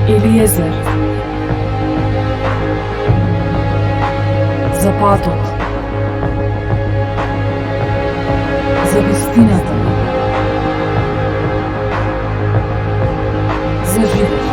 Елиезер. За патот. За вистината. За живот.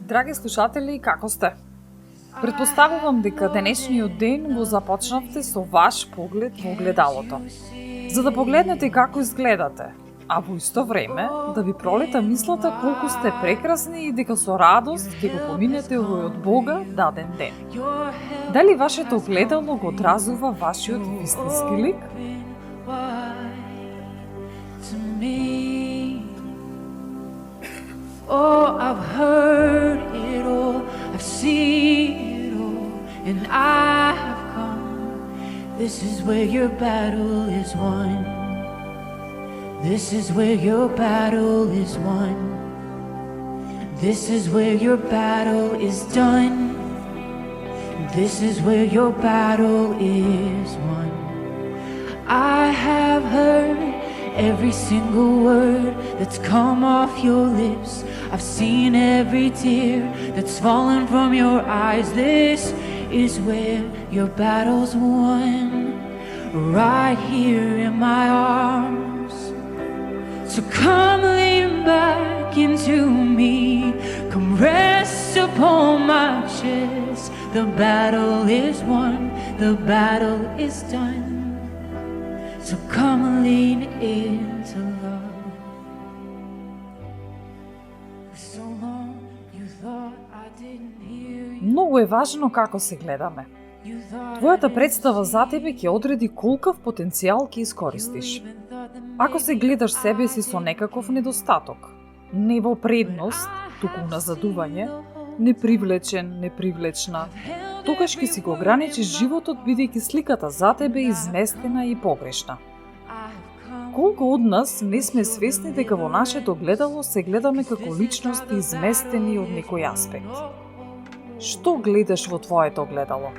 Драги слушатели, како сте? Предпоставувам дека денешниот ден го започнавте со ваш поглед во огледалото. За да погледнете како изгледате, а во исто време да ви пролета мислата колку сте прекрасни и дека со радост ќе го поминете овој од Бога даден ден. Дали вашето огледало го одразува вашиот вистински лик? Oh, I've heard it all, I've seen it all, and I have come. This is where your battle is won. This is where your battle is won. This is where your battle is done. This is where your battle is won. I have heard every single word that's come off your lips. I've seen every tear that's fallen from your eyes. This is where your battle's won, right here in my arms. So come lean back into me, come rest upon my chest. The battle is won, the battle is done. So come lean into love. For so long you thought I didn't hear you. Многу е важно како се гледаме. You thought Твојата представа за тебе ќе одреди колкав потенцијал ќе искористиш. Ако се гледаш себе си со некаков недостаток, не во предност, туку назадување, непривлечен, непривлечна, тогаш ќе си го ограничиш животот бидејќи сликата за тебе е изместена и погрешна. Колку од нас не сме свесни дека во нашето огледало се гледаме како личности изместени од некој аспект? Што гледаш во твоето огледало?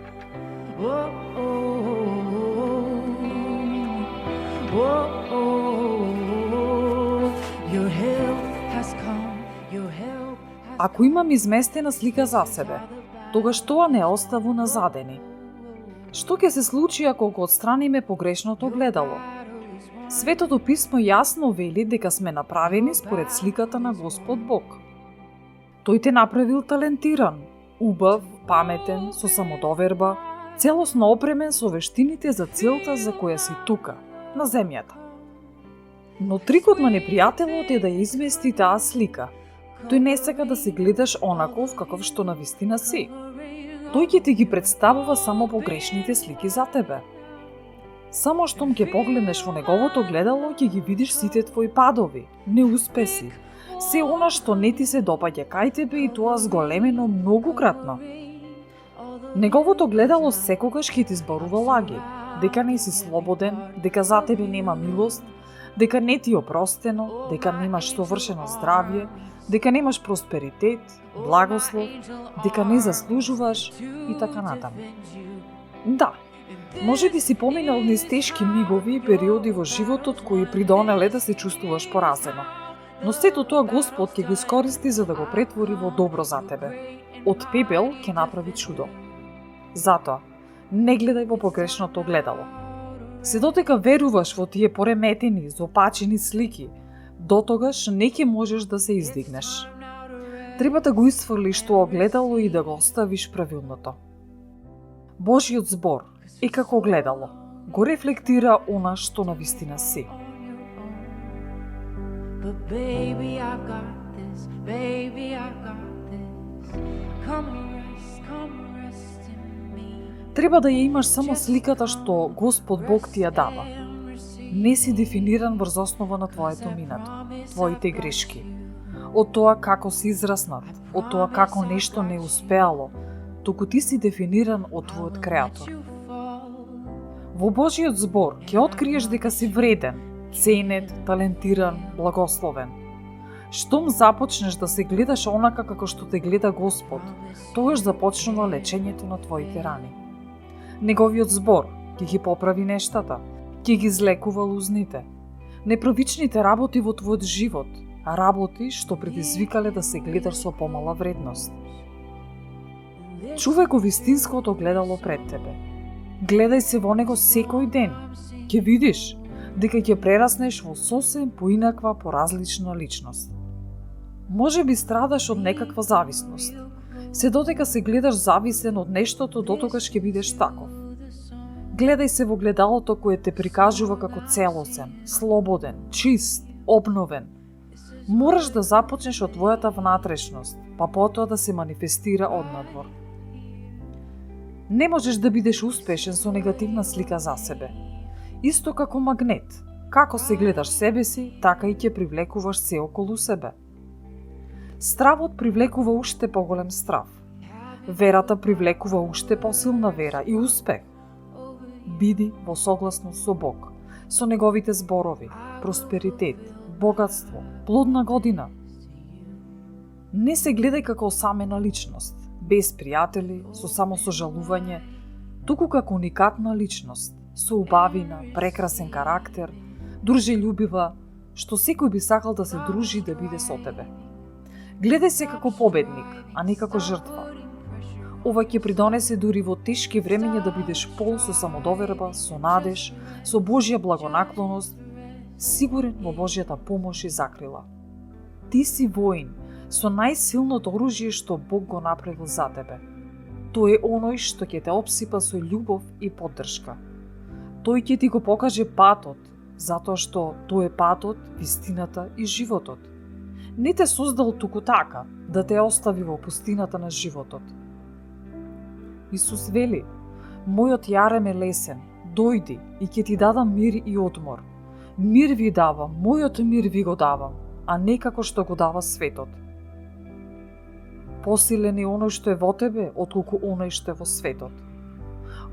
Your help has come, your help has Ако имам изместена слика за себе, тогаш тоа не оставу назадени. Што ќе се случи ако го отстраниме погрешното огледало? Светото писмо јасно вели дека сме направени според сликата на Господ Бог. Тој те направил талентиран, убав, паметен, со самодоверба, целосно опремен со вештините за целта за која си тука, на земјата. Но трикот на непријателот е да ја измести таа слика. Тој не сака да се гледаш онаков каков што навистина си. Тој ќе ти ги представува само погрешните слики за тебе. Само штом ќе погледнеш во неговото гледало, ќе ги видиш сите твои падови, неуспеси, се она што не ти се допаѓа кај тебе и тоа зголемено многукратно. Неговото гледало секогаш ќе ти зборува лаги, дека не си слободен, дека за тебе нема милост, дека не ти е опростено, дека немаш совршено здравје, дека немаш просперитет, благослов, дека не заслужуваш и така натаму. Да, може би си поминал низ тешки мигови и периоди во животот кои придонеле да се чувствуваш поразено. Но сето тоа Господ ќе го искористи за да го претвори во добро за тебе. Од пепел ќе направи чудо. Затоа, не гледај во погрешното огледало. Се дотека веруваш во тие пореметени, зопачени слики, дотогаш не ќе можеш да се издигнеш. Треба да го исфрлиш тоа огледало и да го оставиш правилното. Божјиот збор е како огледало. Го рефлектира она што навистина си. But baby, I got this. Baby, I got this. Come rest in me. Треба да ја имаш само сликата што Господ Бог ти ја дава. Не си дефиниран врз основа на твоето минато, твоите грешки. од тоа како си израснат, од тоа како нешто не успеало, туку ти си дефиниран од твојот креатор. Во Божиот збор ќе откриеш дека си вреден, ценет, талентиран, благословен. Штом започнеш да се гледаш онака како што те гледа Господ, тогаш започнува лечењето на твоите рани. Неговиот збор ќе ги поправи нештата, ќе ги излекува лузните, непровичните работи во твојот живот, а работи што предизвикале да се гледаш со помала вредност. Чувај го вистинското гледало пред тебе. Гледај се во него секој ден. Ќе видиш дека ќе прераснеш во сосем поинаква, поразлична личност. Може би страдаш од некаква зависност. Се додека се гледаш зависен од нештото, дотогаш ќе бидеш таков. Гледај се во гледалото кое те прикажува како целосен, слободен, чист, обновен. Мораш да започнеш од твојата внатрешност, па потоа да се манифестира однадвор. Не можеш да бидеш успешен со негативна слика за себе. Исто како магнет, како се гледаш себе си, така и ќе привлекуваш се околу себе. Стравот привлекува уште поголем страв. Верата привлекува уште посилна вера и успех. Биди во согласност со Бог, со неговите зборови, просперитет, богатство, плодна година. Не се гледај како осамена личност, без пријатели, со само сожалување, туку како уникатна личност, со убавина, прекрасен карактер, дружелюбива, што секој би сакал да се дружи и да биде со тебе. Гледај се како победник, а не како жртва. Ова ќе придонесе дури во тешки времења да бидеш полн со самодоверба, со надеж, со Божја благонаклоност, сигурен во Божјата помош и закрила. Ти си воин, со најсилното оружје што Бог го направил за тебе. Тој е оној што ќе те опсипа со љубов и поддршка. Тој ќе ти го покаже патот, затоа што тој е патот, вистината и животот. Не те создал туку така, да те остави во пустината на животот. Исус вели: мојот јарем е лесен, дојди и ќе ти дадам мир и одмор. Мир ви давам, мојот мир ви го давам, а не како што го дава светот. Посилен е оној што е во тебе, отколку оној што е во светот.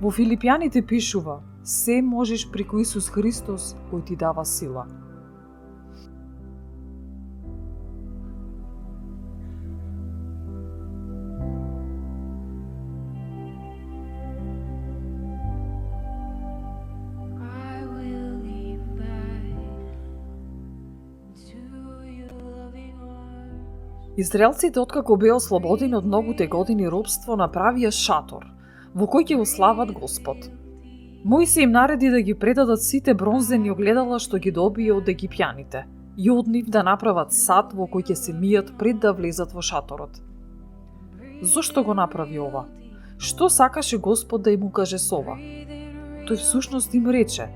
Во Филипјаните пишува: се можеш преку Исус Христос кој ти дава сила. Израелците, откако беа ослободени од многуте години робство, направија шатор, во кој ќе го слават Господ. Мојсей им нареди да ги предадат сите бронзени огледала што ги добие од египјаните и од нив да направат сад во кој ќе се мијат пред да влезат во шаторот. Зошто го направи ова? Што сакаше Господ да им укаже со ова? Тој всушност им рече: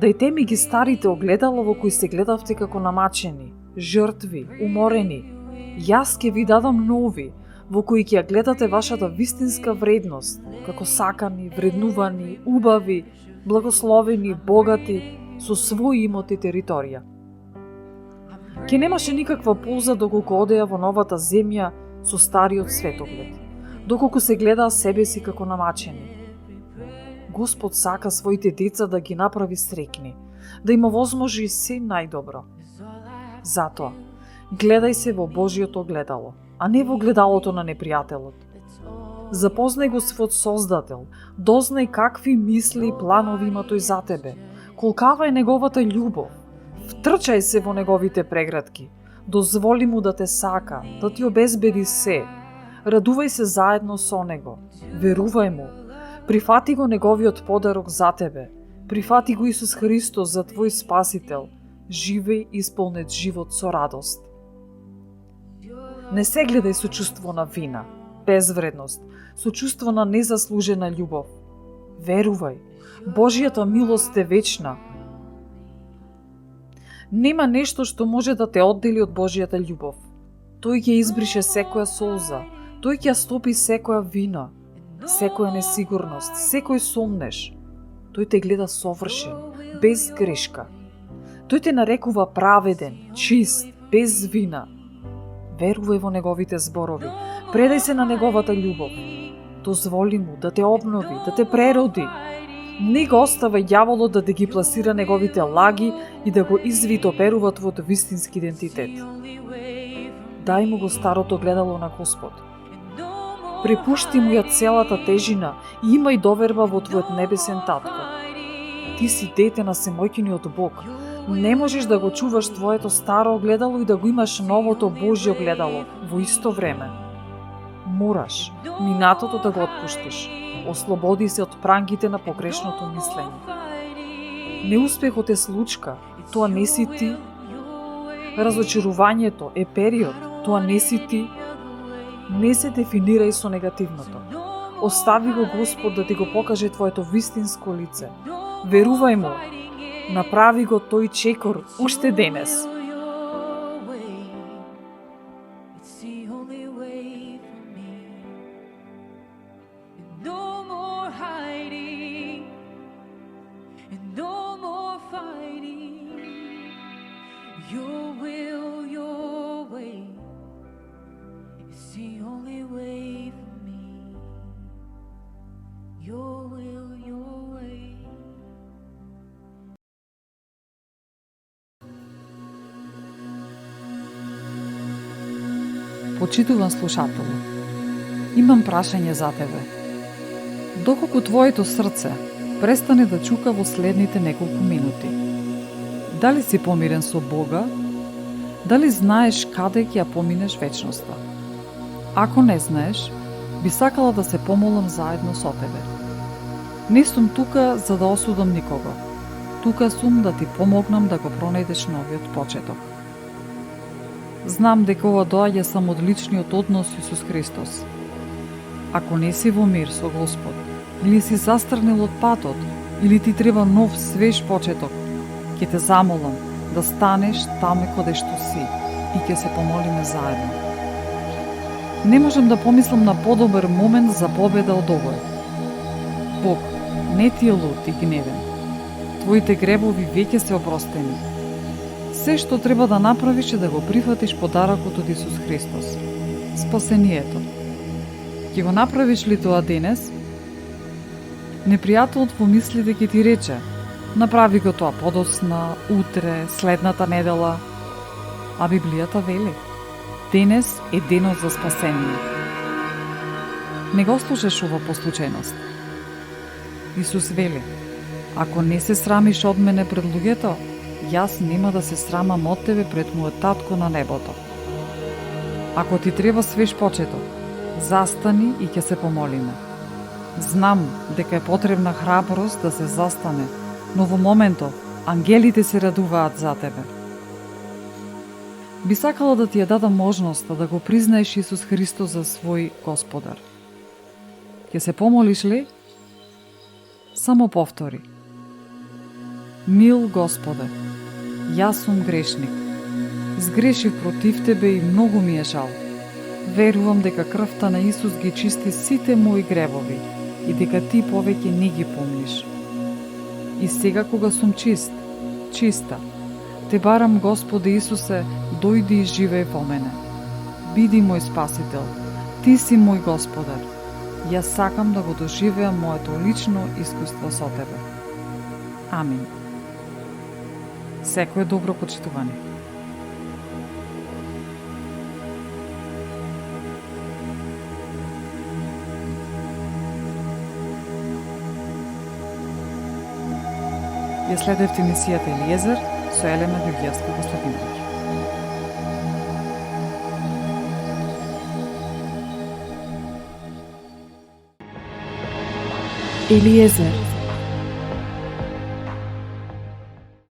дајте ми ги старите огледала во кои се гледавте како намачени, жртви, уморени. Јас ќе ви дадам нови, во кои ќе ја гледате вашата вистинска вредност, како сакани, вреднувани, убави, благословени, богати, со свој имот и територија. Ке немаше никаква полза доколку одеа во новата земја со стариот светоглед, доколку се гледаа себе си како намачени. Господ сака своите деца да ги направи срекни, да им овозможи се најдобро. Затоа, гледај се во Божјото огледало, а не во огледалото на непријателот. Запознај го својот Создател, дознај какви мисли и планови има тој за тебе, колкава е неговата љубов, втрчај се во неговите прегратки, дозволи му да те сака, да ти обезбеди се, радувај се заедно со него, верувај му, прифати го неговиот подарок за тебе, прифати го Исус Христос за твој спасител, живеј исполнет живот со радост. Не се гледај со чувство на вина, безвредност, со чувство на незаслужена љубов. Верувај, Божјата милост е вечна. Нема нешто што може да те оддели од Божјата љубов. Тој ќе избрише секоја солза, тој ќе стопи секоја вина, секоја несигурност, секој сомнеш. Тој те гледа совршен, без грешка. Тој те нарекува праведен, чист, без вина, Верувај во неговите зборови. Предај се на неговата љубов. Дозволи му да те обнови, да те прероди. Не го оставај ѓаволот да ги пласира неговите лаги и да го извитоперува твојот вистински идентитет. Дај му го старото гледало на Господ. Препушти му ја целата тежина и имај доверба во твојот небесен татко. Ти си дете на семојкиниот Бог. Не можеш да го чуваш твоето старо огледало и да го имаш новото Божјо огледало во исто време. Мораш минатото да го отпуштиш. Ослободи се од прангите на погрешното мислење. Неуспехот е случка, тоа не си ти. Разочарувањето е период, тоа не си ти. Не се дефинирај со негативното. Остави го Господ да ти го покаже твоето вистинско лице. Верувај му. Направи го тој чекор уште денес. Почитуван слушател, имам прашање за тебе. Доколку твоето срце престане да чука во следните неколку минути, дали си помирен со Бога? Дали знаеш каде ќе ја поминеш вечноста? Ако не знаеш, би сакала да се помолам заедно со тебе. Не сум тука за да осудам никого. Тука сум да ти помогнам да го пронајдеш новиот почеток. Знам дека ова доаѓа само од личниот однос со Исус Христос. Ако не си во мир со Господ, или си застрнел од патот, или ти треба нов свеж почеток, ќе те замолам да станеш таму каде што си и ќе се помолиме заедно. Не можам да помислам на подобар момент за победа од овој. Бог не ти е лут и гневен. Твоите гребови веќе се опростени. Се што треба да направиш е да го прифатиш подарокот од Исус Христос. Спасението. Ќе го направиш ли тоа денес? Непријателот во мислите ќе ти рече: направи го тоа подоцна, утре, следната недела. А Библијата вели: денес е денот за спасение. Не го слушаш ова по случајност. Исус вели: ако не се срамиш од мене пред луѓето, јас нема да се срамам од тебе пред мојот татко на небото. Ако ти треба свеж почеток, застани и ќе се помолиме. Знам дека е потребна храброст да се застане, но во моментов ангелите се радуваат за тебе. Би сакала да ти ја дадам можноста да го признаеш Исус Христос за свој Господар. Ќе се помолиш ли? Само повтори: мил Господе, јас сум грешник. Сгрешив против тебе и многу ми е жал. Верувам дека крвта на Исус ги чисти сите мои гребови и дека ти повеќе не ги помниш. И сега кога сум чиста, те барам, Господе Исусе, дојди и живеј во мене. Биди мој спасител, ти си мој Господар. Јас сакам да го доживеам моето лично искуство со тебе. Амин. Секое добро почитуване. Ја следевте емисијата Елиезер со Елена Георгиевска-Костадиновиќ. Елиезер,